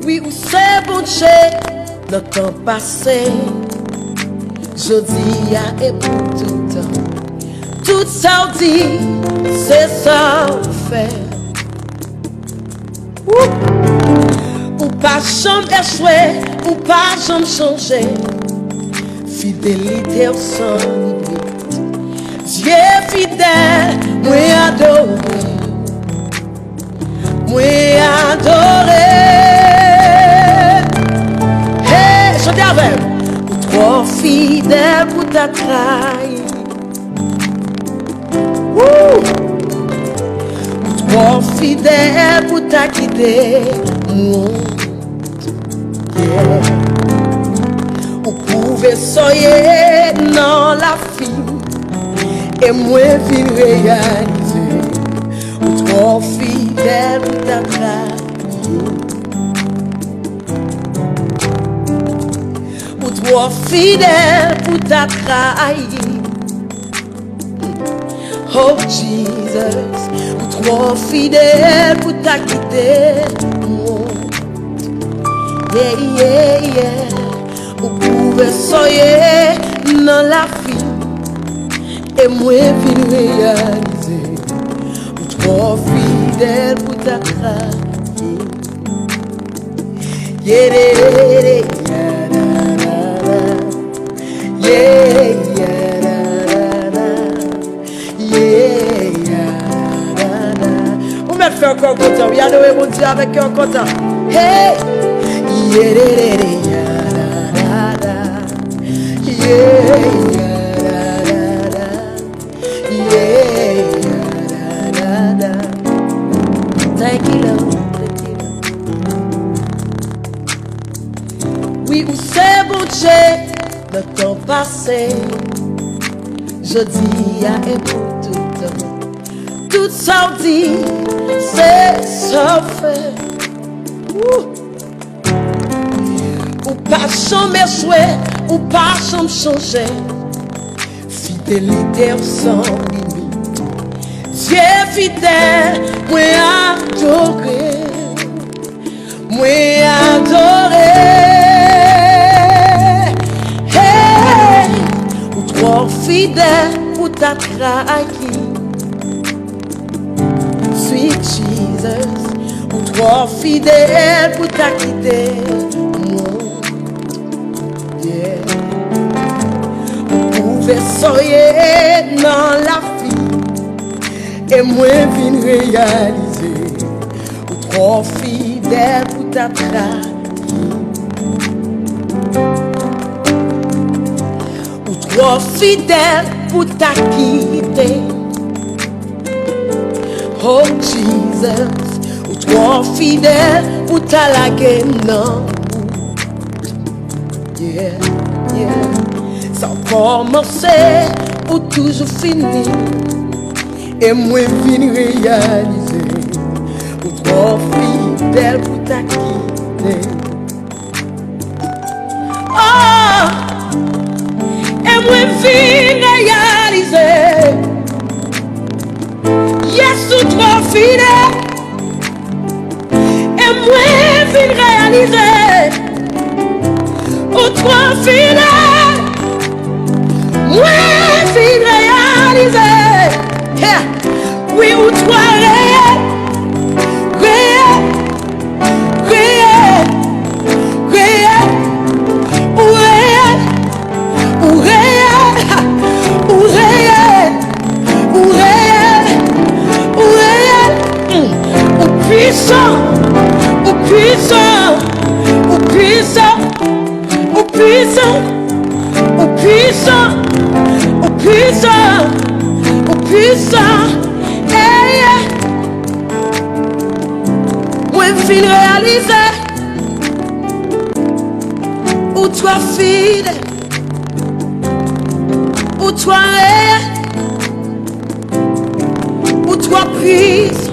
Oui, ou c'est bon Dieu, le temps passé. Je dis à et pour tout temps. Tout ça dit, c'est ça on fait. Ou pas jamais échoué, ou pas jamais changé. Fidélité au sans limite. Dieu fidèle, moi adoré. Moi adoré. Hey, je dis avec. Trop fidèle pour ta trahi. Trop fidèle pour ta quitter. Vous pouvez soyer dans la vie et moi vin réaliser. Trop fidèle pour ta trahi. Trop fidèle pour ta trahi. Oh Jesus, trop fidèle pour ta quitter. Yeah, yeah, yeah. Vous pouvez soyer dans la vie et moi vin réaliser. Trop fidèle pour ta trahi. Yeah, yeah, yeah. Yeah, yeah, da, da, da. Yeah, yeah, da, da. On va faire encore content. Oui, allez, mon Dieu, avec un content. Hey, yeah, da, da, da, da. Yeah, yeah, da, da, da. Yeah, yeah, da, da, da. Thank you, Lord. Oui, où c'est bon Dieu. Le temps passé, je dis à et pour tout temps. Tout ça dit, c'est ça fait. Ou pas jamais jouer, ou pas jamais changer. Fidélité sans limite. Dieu fidèle, moi adoré. Moi adoré. Trop fidèle pour ta trahi. Sweet Jesus, ou trop fidèle pour ta quitter. Yeah. Vous pouvez soyer dans la vie et moi vin réaliser. Ou trop fidèle pour ta trahi. Trop fidèle pour ta quitter. Oh Jesus, ou trop fidèle pour ta laguer, non. Yeah, yeah. Sans commencer ou toujours fini. Et moi vin réaliser. Ou trop fidèle pour ta quitter. Oh! Et moi vin réaliser. Yes, ou trop fidèle. Et moi vin réaliser. Ou trop fidèle. Moi vin réaliser. Yeah. Oui, ou trop réel. Réel. Réel. Réel. Ou réel. Ou réel. Ou réel. Ou réel. Ou réel. Ou puissant. Ou puissant. Ou puissant. Ou puissant. Ou puissant. Ou puissant. Ou puissant. Hey, yeah. Moi fin réaliser. Ou toi fidèle. Ou toi réel. Ou toi puissant.